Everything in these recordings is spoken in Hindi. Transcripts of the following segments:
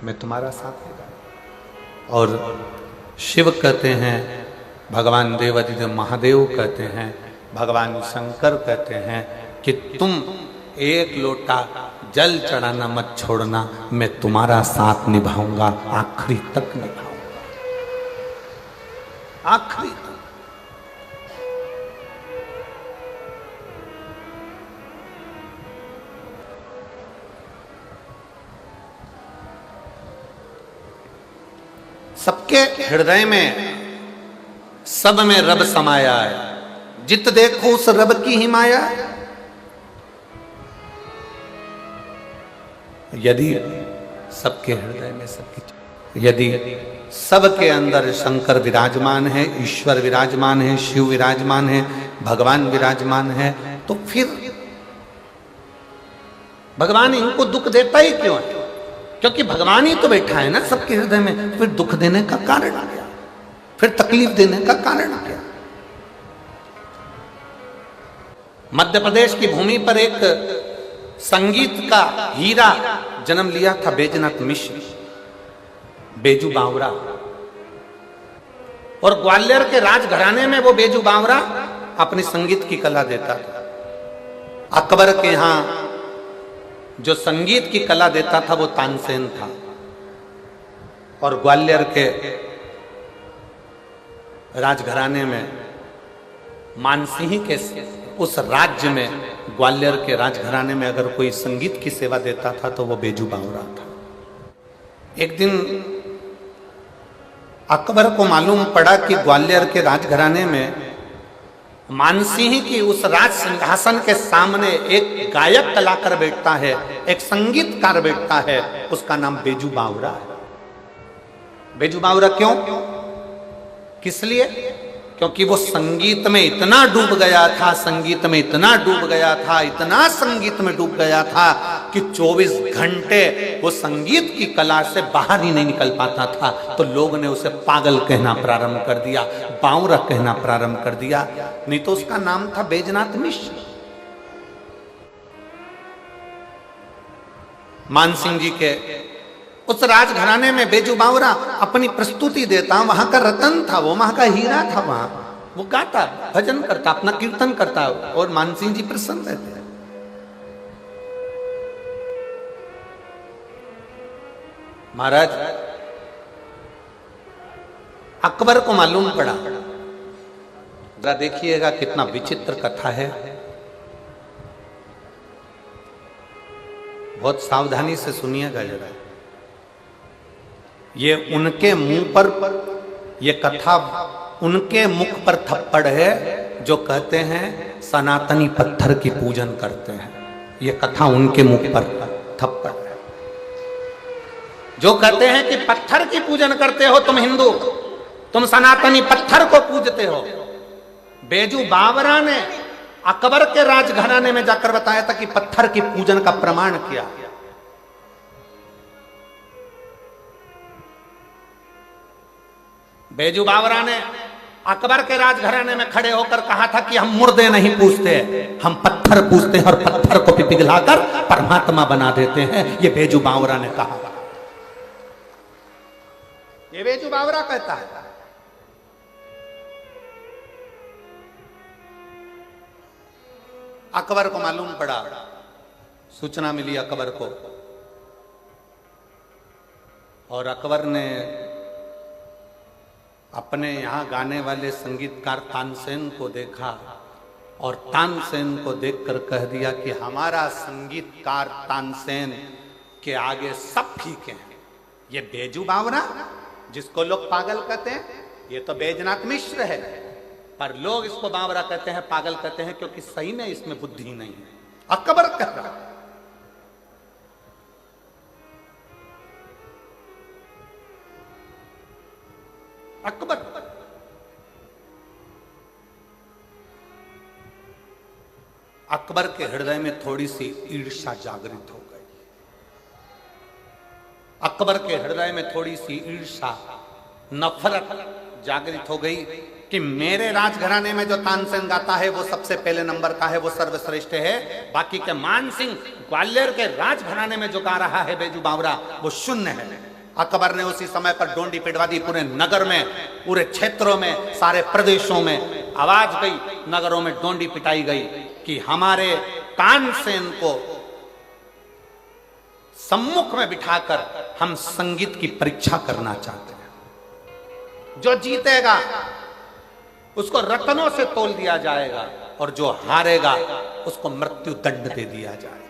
मैं तुम्हारा साथ निभाऊंगा। और शिव कहते हैं, भगवान देवादिदेव महादेव कहते हैं, भगवान शंकर कहते हैं कि तुम एक लोटा जल चढ़ाना मत छोड़ना, मैं तुम्हारा साथ निभाऊंगा, आखिरी तक निभाऊंगा, आखिरी तक। सबके हृदय में, सब में रब समाया है, जित देखो उस रब की ही माया। यदि सबके हृदय में सबकी, यदि सबके अंदर शंकर विराजमान है, ईश्वर विराजमान है, शिव विराजमान है, भगवान विराजमान है, तो फिर भगवान इनको दुख देता ही क्यों है? क्योंकि भगवान ही तो बैठा है ना सबके हृदय में, फिर दुख देने का कारण क्या? फिर तकलीफ देने का कारण क्या? मध्य प्रदेश की भूमि पर एक संगीत का हीरा जन्म लिया था, बैजनाथ मिश्र, बेजू बावरा। और ग्वालियर के राजघराने में वो बेजू बावरा अपनी संगीत की कला देता था। अकबर के यहां जो संगीत की कला देता था वो तानसेन था, और ग्वालियर के राजघराने में, मानसिंह के उस राज्य में, ग्वालियर के राजघराने में अगर कोई संगीत की सेवा देता था तो वो बेजू बावरा था। एक दिन अकबर को मालूम पड़ा कि ग्वालियर के राजघराने में मानसिंह की उस राज सिंहासन के सामने एक गायक कलाकार बैठता है, एक संगीतकार बैठता है, उसका नाम बेजू बावरा है। बेजू बावरा क्यों? किस लिए? क्योंकि वो संगीत में इतना डूब गया था, संगीत में इतना डूब गया था, इतना संगीत में डूब गया था कि 24 घंटे वो संगीत की कला से बाहर ही नहीं निकल पाता था। तो लोग ने उसे पागल कहना प्रारंभ कर दिया, बावरा कहना प्रारंभ कर दिया, नहीं तो उसका नाम था बैजनाथ मिश्र। मानसिंह जी के उस राजघराने में बेजू बावरा अपनी प्रस्तुति देता, वहां का रतन था वो, वहां का हीरा था, वहां वो गाता, भजन करता, अपना कीर्तन करता, और मानसिंह जी प्रसन्न रहते। महाराज अकबर को मालूम पड़ा, जरा देखिएगा कितना विचित्र कथा है, बहुत सावधानी से सुनिएगा जरा। ये उनके मुंह पर, ये कथा उनके मुख पर थप्पड़ है जो कहते हैं सनातनी पत्थर की पूजन करते हैं। ये कथा उनके मुख पर थप्पड़ है, जो कहते हैं कि पत्थर की पूजन करते हो तुम हिंदू, तुम सनातनी पत्थर को पूजते हो। बेजू बावरा ने अकबर के राजघराने में जाकर बताया था कि पत्थर की पूजन का प्रमाण किया। बेजू बावरा ने अकबर के राजघराने में खड़े होकर कहा था कि हम मुर्दे नहीं पूजते, हम पत्थर पूजते हैं और पत्थर को पिघलाकर परमात्मा बना देते हैं। ये बेजू बावरा ने कहा, ये बेजू बावरा कहता है। अकबर को मालूम पड़ा, सूचना मिली अकबर को, और अकबर ने अपने यहाँ गाने वाले संगीतकार तानसेन को देखा, और तानसेन को देखकर कह दिया कि हमारा संगीतकार तानसेन के आगे सब फीके हैं। ये बेजू बावरा जिसको लोग पागल कहते हैं, ये तो बैजनाथ मिश्र है, पर लोग इसको बावरा कहते हैं, पागल कहते हैं, क्योंकि सही में इसमें बुद्धि नहीं है। अकबर कह रहा है। अकबर अकबर के हृदय में थोड़ी सी ईर्ष्या जागृत हो गई। अकबर के हृदय में थोड़ी सी ईर्ष्या, नफरत जागृत हो गई कि मेरे राजघराने में जो तानसेन गाता है वो सबसे पहले नंबर का है, वो सर्वश्रेष्ठ है, बाकी के मानसिंह ग्वालियर के राजघराने में जो गा रहा है बेजू बावरा वो शून्य है। अकबर ने उसी समय पर डोंडी पिटवा दी। पूरे नगर में, पूरे क्षेत्रों में, सारे प्रदेशों में आवाज गई, नगरों में डोंडी पिटाई गई कि हमारे तानसेन को सम्मुख में बिठाकर हम संगीत की परीक्षा करना चाहते हैं। जो जीतेगा उसको रत्नों से तोल दिया जाएगा और जो हारेगा उसको मृत्यु दंड दे दिया जाएगा।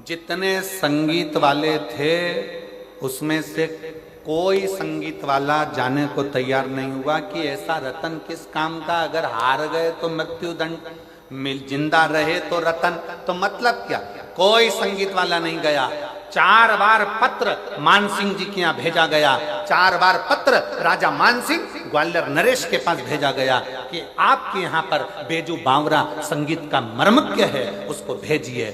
जितने संगीत वाले थे उसमें से कोई संगीत वाला जाने को तैयार नहीं हुआ कि ऐसा रतन किस काम का, अगर हार गए तो मृत्यु दंड, जिंदा रहे तो रतन, तो मतलब क्या। कोई संगीत वाला नहीं गया। 4 बार पत्र मानसिंह जी के यहाँ भेजा गया, 4 बार पत्र राजा मानसिंह ग्वालियर नरेश के पास भेजा गया कि आपके यहाँ पर बेजू बावरा संगीत का मर्मज्ञ है, उसको भेजिए।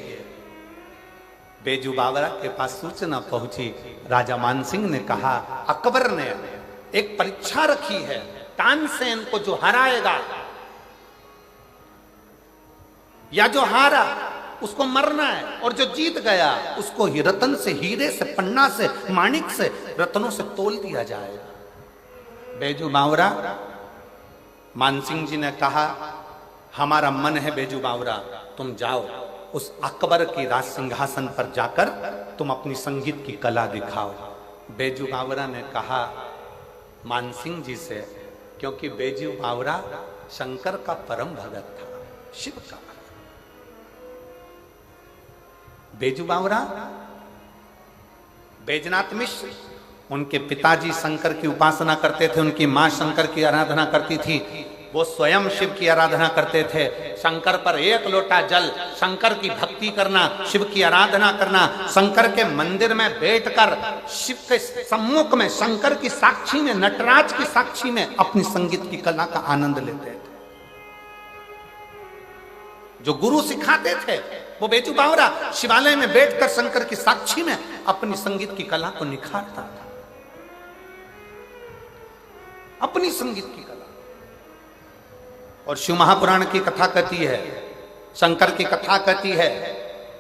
बेजू बावरा के पास सूचना पहुंची। राजा मानसिंह ने कहा, अकबर ने एक परीक्षा रखी है, तानसेन को जो हराएगा या जो हारा उसको मरना है, और जो जीत गया उसको ही रतन से, हीरे से, पन्ना से, माणिक से, रत्नों से तोल दिया जाएगा। बेजू बावरा, मानसिंह जी ने कहा, हमारा मन है बेजू बावरा, तुम जाओ उस अकबर की राज सिंहासन पर जाकर तुम अपनी संगीत की कला दिखाओ। बेजू बावरा ने कहा मानसिंह जी से, क्योंकि बेजू बावरा शंकर का परम भगत था, शिव का। बेजू बावरा, बैजनाथ मिश्र, उनके पिताजी शंकर की उपासना करते थे, उनकी मां शंकर की आराधना करती थी, वो स्वयं शिव की आराधना करते थे। शंकर पर 1 लोटा जल, शंकर की भक्ति करना, शिव की आराधना करना, शंकर के मंदिर में बैठकर शिव के सम्मुख में, शंकर की साक्षी में, नटराज की साक्षी में अपनी संगीत की कला का आनंद लेते थे। जो गुरु सिखाते थे वो बेजू बावरा शिवालय में बैठकर शंकर की साक्षी में अपनी संगीत की कला को निखारता था, अपनी संगीत की कला। और शिव महापुराण की कथा कहती है, शंकर की कथा कहती है,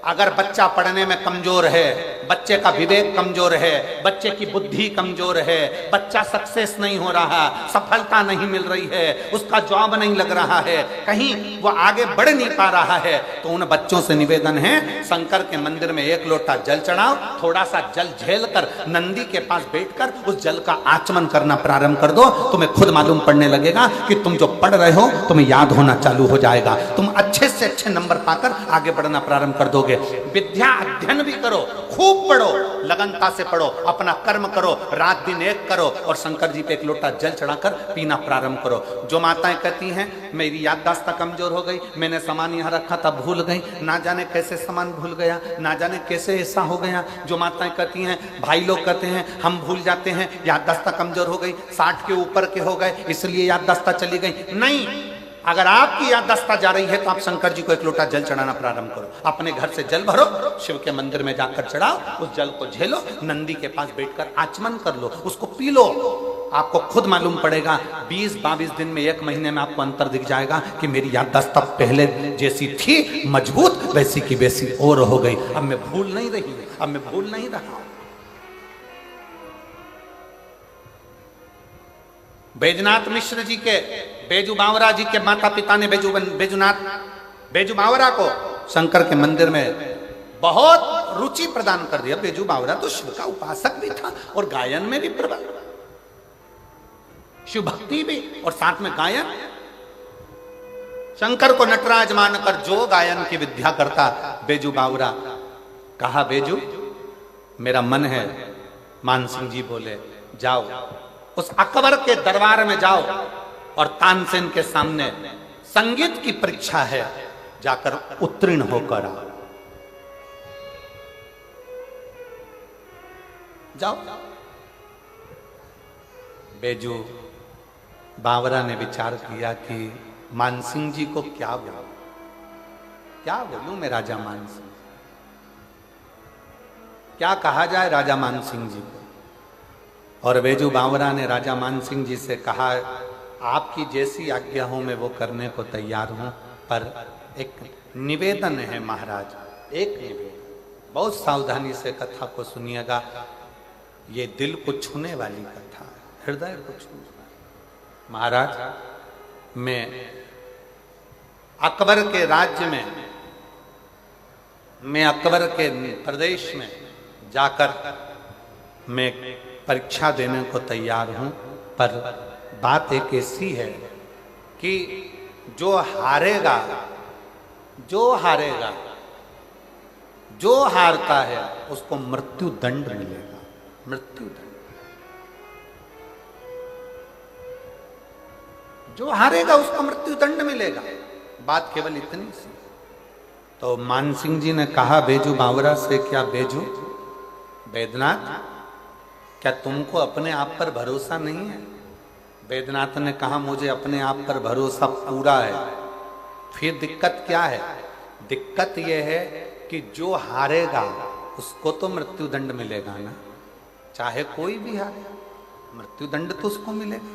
अगर बच्चा पढ़ने में कमजोर है, बच्चे का विवेक कमजोर है, बच्चे की बुद्धि कमजोर है, बच्चा सक्सेस नहीं हो रहा, सफलता नहीं मिल रही है, उसका जॉब नहीं लग रहा है, कहीं वो आगे बढ़ नहीं पा रहा है, तो उन बच्चों से निवेदन है, शंकर के मंदिर में 1 लोटा जल चढ़ाओ, थोड़ा सा जल झेल कर नंदी के पास बैठकर उस जल का आचमन करना प्रारंभ कर दो। तुम्हें खुद मालूम पड़ने लगेगा कि तुम जो पढ़ रहे हो तुम्हें याद होना चालू हो जाएगा, तुम अच्छे से अच्छे नंबर पाकर आगे बढ़ना प्रारंभ कर दोगे। विद्या अध्ययन भी करो, खूब पढ़ो, लगनता से पढ़ो, अपना कर्म करो, रात दिन एक करो, और शंकर जी पे 1 लोटा जल चढ़ाकर पीना प्रारंभ करो। जो माताएं कहती हैं मेरी याददाश्त कमजोर हो गई, मैंने सामान यहाँ रखा था भूल गई, ना जाने कैसे सामान भूल गया, ना जाने कैसे ऐसा हो गया। जो माताएं कहती हैं, भाई लोग कहते हैं हम भूल जाते हैं, याददाश्त कमजोर हो गई, 60 के ऊपर के हो गए इसलिए याददाश्त चली गई, नहीं। अगर आपकी याददाश्त जा रही है तो आप शंकर जी को 1 लोटा जल चढ़ाना प्रारंभ करो, अपने घर से जल भरो, शिव के मंदिर में जाकर चढ़ाओ, उस जल को झेलो, नंदी के पास बैठकर आचमन कर लो, उसको पी लो। आपको खुद मालूम पड़ेगा 20-22 दिन में, 1 महीने में आपको अंतर दिख जाएगा कि मेरी याददाश्त पहले जैसी थी मजबूत, वैसी की वैसी और हो गई, अब मैं भूल नहीं रही, अब मैं भूल नहीं रहा। बैजनाथ मिश्र जी के, बेजू बावरा जी के माता पिता ने बेजू बावरा को शंकर के मंदिर में बहुत रुचि प्रदान कर दिया। बेजू बावरा तो शिव का उपासक भी था और गायन में भी प्रबल, शिव भक्ति भी और साथ में गायन। शंकर को नटराज मानकर जो गायन की विद्या करता बेजू बावरा। कहा बेजू मेरा मन है। मानसिंह जी बोले जाओ उस अकबर के दरबार में जाओ और तानसेन के सामने संगीत की परीक्षा है, जाकर उत्तीर्ण होकर आओ। जाओ। बेजू बावरा ने विचार किया कि मानसिंह जी को क्या बोलूं, क्या बोलूं मैं राजा मानसिंह, क्या कहा जाए राजा मानसिंह जी को। और बेजू बावरा ने राजा मानसिंह जी से कहा आपकी जैसी आज्ञा हो मैं वो करने को तैयार हूं, पर एक निवेदन है महाराज, एक निवेदन। बहुत सावधानी से कथा को सुनिएगा। ये दिल को छूने वाली कथा है, हृदय को छूने वाली। महाराज मैं अकबर के राज्य में, मैं अकबर के प्रदेश में जाकर मैं परीक्षा देने को तैयार हूं, पर बात एक ऐसी है कि जो हारेगा, जो हारता है उसको मृत्यु दंड मिलेगा, मृत्यु दंड। जो हारेगा उसको मृत्यु दंड मिलेगा। बात केवल इतनी सी। तो मान सिंह जी ने कहा बेजू बावरा से, क्या बेजू बैद्यनाथ, क्या तुमको अपने आप पर भरोसा नहीं है? बैद्यनाथ ने कहा मुझे अपने आप पर भरोसा पूरा है। फिर दिक्कत क्या है? दिक्कत यह है कि जो हारेगा उसको तो मृत्यु दंड मिलेगा ना, चाहे कोई भी हारे, मृत्यु दंड तो उसको मिलेगा।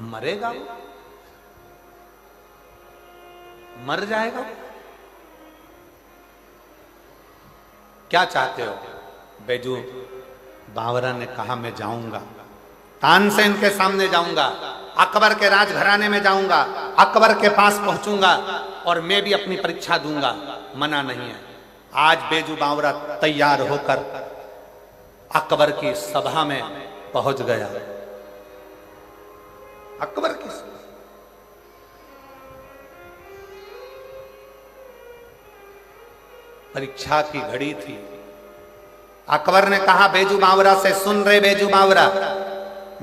मरेगा वो, मर जाएगा। क्या चाहते हो? बैजू बावरा ने कहा मैं जाऊंगा, तानसेन के सामने जाऊंगा, अकबर के राजघराने में जाऊंगा, अकबर के पास पहुंचूंगा और मैं भी अपनी परीक्षा दूंगा। मना नहीं है। आज बैजू बावरा तैयार होकर अकबर की सभा में पहुंच गया। अकबर की सभा, परीक्षा की घड़ी थी। अकबर ने कहा बैजू बावरा से, सुन रहे बैजू बावरा,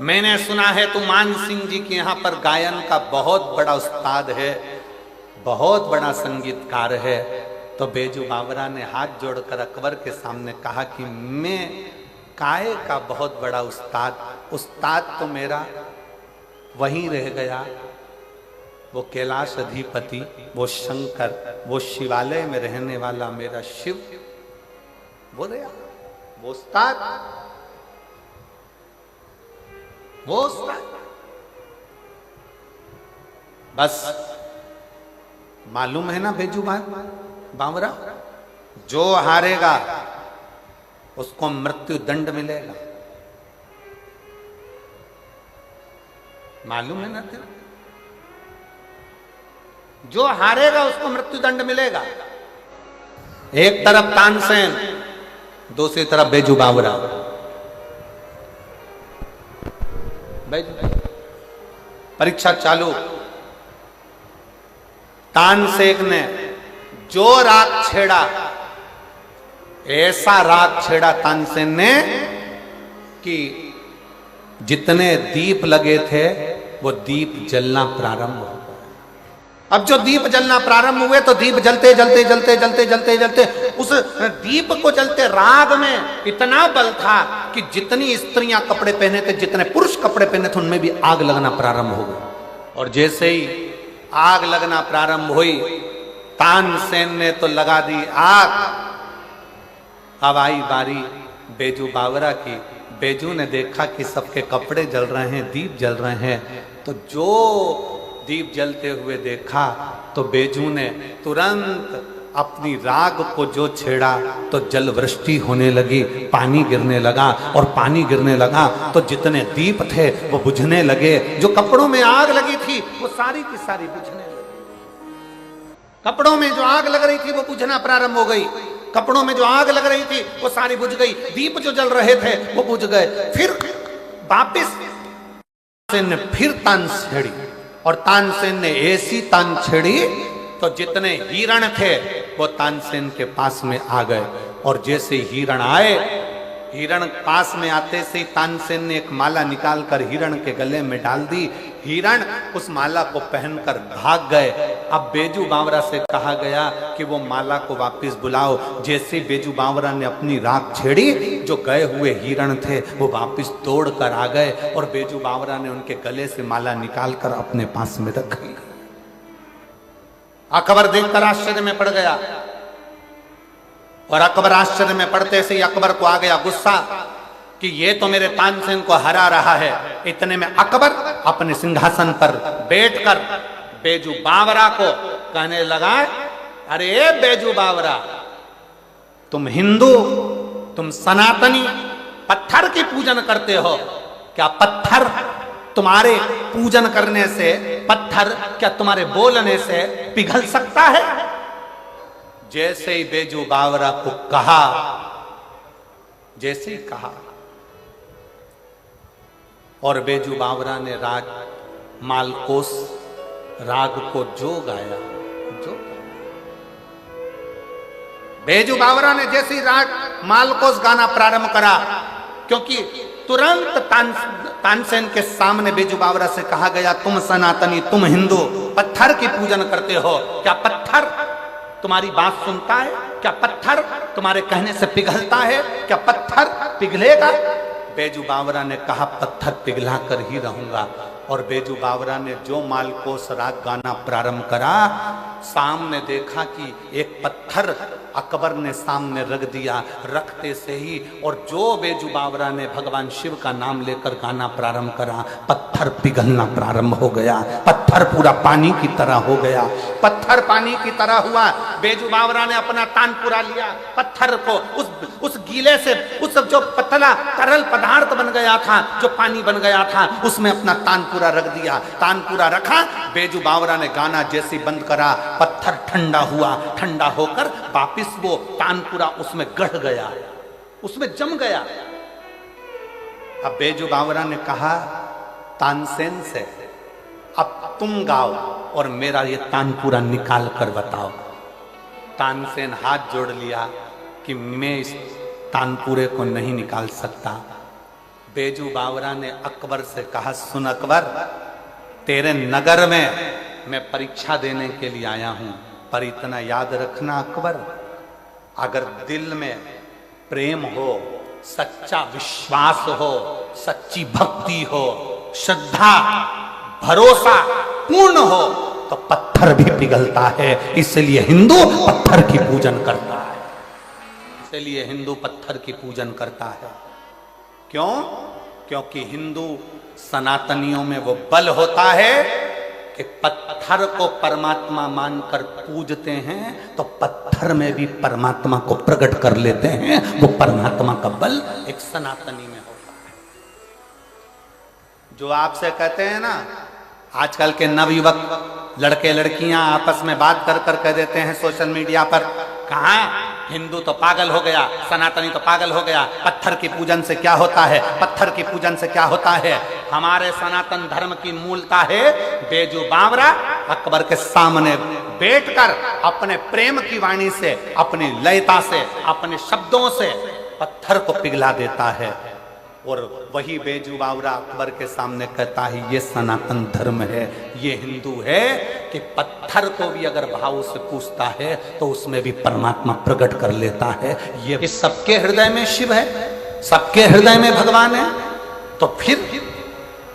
मैंने सुना है तू मान सिंह जी के यहाँ पर गायन का बहुत बड़ा उस्ताद है, बहुत बड़ा संगीतकार है। तो बैजू बावरा ने हाथ जोड़कर अकबर के सामने कहा कि मैं काय का बहुत बड़ा उस्ताद तो मेरा वहीं रह गया, वो कैलाश अधिपति, वो शंकर, वो शिवालय में रहने वाला मेरा शिव, वो रहा, वो उस्ताद, वो उस्ताद। बस मालूम है ना बैजू बावरा, जो हारेगा उसको मृत्यु दंड मिलेगा। मालूम है ना तेरा? जो हारेगा उसको मृत्यु दंड मिलेगा। एक तरफ तानसेन, दूसरी तरफ बैजू बावरा। परीक्षा चालू। तानसेन ने जो राग छेड़ा, ऐसा राग छेड़ा तानसेन ने कि जितने दीप लगे थे वो दीप जलना प्रारंभ हो गए। अब जो दीप जलना प्रारंभ हुए तो दीप जलते जलते जलते जलते जलते जलते उस दीप को जलते राग में इतना बल था कि जितनी स्त्रियां कपड़े पहने थे, जितने पुरुष कपड़े पहने थे, उनमें भी आग लगना प्रारंभ हो गई। और जैसे ही आग लगना प्रारंभ हुई, तानसेन ने तो लगा दी आग। अब आई बारी बैजू बावरा की। बैजू ने देखा कि सबके कपड़े जल रहे हैं, दीप जल रहे हैं, तो जो दीप जलते हुए देखा तो बैजू ने तुरंत अपनी राग को जो छेड़ा तो जल वृष्टि होने लगी, पानी गिरने लगा। और पानी गिरने लगा तो जितने दीप थे वो बुझने लगे। जो कपड़ों में आग लगी थी वो सारी की सारी बुझने लगी। कपड़ों में जो आग लग रही थी वो बुझना प्रारंभ हो गई। कपड़ों में जो आग लग रही थी वो सारी बुझ गई। दीप जो जल रहे थे वो बुझ गए। फिर वापिस ने फिर तान छेड़ी और तानसेन ने ऐसी तान छेड़ी तो जितने हिरण थे वो तानसेन के पास में आ गए। और जैसे हिरण आए, हिरण पास में आते से तानसेन ने एक माला निकालकर हिरण के गले में डाल दी। हिरण उस माला को पहनकर भाग गए। अब बैजू बावरा से कहा गया कि वो माला को वापस बुलाओ। जैसे बैजू बावरा ने अपनी राग छेड़ी, जो गए हुए हिरण थे वो वापस तोड़ कर आ गए और बैजू बावरा ने उनके गले से माला निकालकर अपने पास में रख ली। अकबर देखकर आश्चर्य में पड़ गया और अकबर आश्चर्य में पड़ते से ही अकबर को आ गया गुस्सा कि ये तो मेरे तानसेन को हरा रहा है। इतने में अकबर अपने सिंहासन पर बैठकर बैजू बावरा को कहने लगा, अरे बैजू बावरा, तुम हिंदू, तुम सनातनी पत्थर की पूजन करते हो, क्या पत्थर तुम्हारे पूजन करने से, पत्थर क्या तुम्हारे बोलने से पिघल सकता है? जैसे ही बैजू बावरा को कहा, जैसे ही कहा, और बैजू बावरा ने राग मालकोस राग को जो गाया, जो बैजू बावरा ने जैसे ही राग मालकोस गाना प्रारंभ करा, क्योंकि तुरंत तानसेन के सामने बैजू बावरा से कहा गया, तुम सनातनी, तुम हिंदू पत्थर की पूजन करते हो, क्या पत्थर तुम्हारी बात सुनता है? क्या पत्थर तुम्हारे कहने से पिघलता है? क्या पत्थर पिघलेगा? बैजू बावरा ने कहा, पत्थर पिघला कर ही रहूंगा। और बैजू बावरा ने जो मालकोस राग गाना प्रारंभ करा, सामने देखा कि एक पत्थर अकबर ने सामने रख दिया, रखते से ही, और जो बैजू बावरा ने भगवान शिव का नाम लेकर गाना प्रारंभ करा, पत्थर पिघलना प्रारंभ हो गया, पत्थर पूरा पानी की तरह हो गया, पत्थर पानी की तरह हुआ। बैजू बावरा ने अपना तानपुरा लिया, पत्थर को उस गीले से, उस जो पतला तरल पदार्थ बन गया था, जो पानी बन गया था, उसमें अपना तानपुरा रख दिया, तानपुरा रखा। बैजू बावरा ने गाना जैसे बंद करा, पत्थर ठंडा हुआ, ठंडा होकर वापिस वो तानपुरा उसमें गढ़ गया, उसमें जम गया। अब बैजू बावरा ने कहा तानसेन से, अब तुम गाओ और मेरा ये तानपुरा निकाल कर बताओ। तानसेन हाथ जोड़ लिया कि मैं इस तानपुरे को नहीं निकाल सकता। बैजू बावरा ने अकबर से कहा, सुन अकबर, तेरे नगर में मैं परीक्षा देने के लिए आया हूं, पर इतना याद रखना अकबर, अगर दिल में प्रेम हो, सच्चा विश्वास हो, सच्ची भक्ति हो, श्रद्धा भरोसा पूर्ण हो, तो पत्थर भी पिघलता है। इसलिए हिंदू पत्थर की पूजन करता है, इसलिए हिंदू पत्थर की पूजन करता है। क्यों? क्योंकि हिंदू सनातनियों में वो बल होता है कि पत्थर को परमात्मा मानकर पूजते हैं, तो पत्थर में भी परमात्मा को प्रकट कर लेते हैं। वो परमात्मा का बल एक सनातनी में होता है। जो आपसे कहते हैं ना, आजकल के नवयुवक लड़के लड़कियां आपस में बात कर कर कह देते हैं सोशल मीडिया पर, कहाँ हिंदू तो पागल हो गया, सनातनी तो पागल हो गया, पत्थर की पूजन से क्या होता है, पत्थर की पूजन से क्या होता है। हमारे सनातन धर्म की मूलता है, बैजू बावरा अकबर के सामने बैठकर अपने प्रेम की वाणी से, अपनी लयता से, अपने शब्दों से पत्थर को पिघला देता है। और वही बैजू बावरा अकबर के सामने कहता है, ये सनातन धर्म है, ये हिंदू है कि पत्थर को भी अगर भाव से पूछता है तो उसमें भी परमात्मा प्रकट कर लेता है। ये सबके हृदय में शिव है, सबके हृदय में भगवान है, तो फिर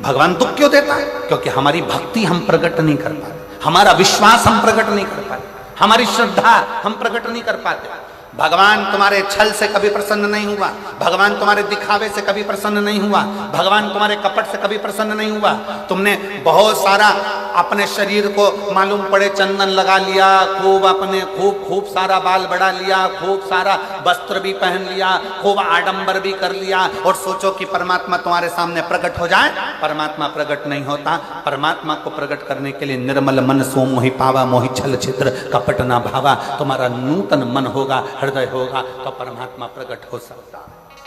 भगवान दुख क्यों देता है? क्योंकि हमारी भक्ति हम प्रकट नहीं कर पाते, हमारा विश्वास हम प्रकट नहीं कर पाते, हमारी श्रद्धा हम प्रकट नहीं कर पाते। भगवान तुम्हारे छल से कभी प्रसन्न नहीं हुआ, भगवान तुम्हारे दिखावे से कभी प्रसन्न नहीं हुआ, भगवान तुम्हारे कपट से कभी प्रसन्न नहीं हुआ। तुमने बहुत सारा अपने शरीर को मालूम पड़े चंदन लगा लिया, खूब अपने खूब सारा बाल बढ़ा लिया, खूब सारा वस्त्र भी पहन लिया, खूब आडंबर भी कर लिया, और सोचो कि परमात्मा तुम्हारे सामने प्रकट हो जाए। परमात्मा प्रकट नहीं होता। परमात्मा को प्रकट करने के लिए निर्मल मन सो मोहि पावा, मोहि छल छिद्र कपट ना भावा। तुम्हारा नूतन मन होगा, हृदय होगा, तो परमात्मा प्रकट हो सकता है।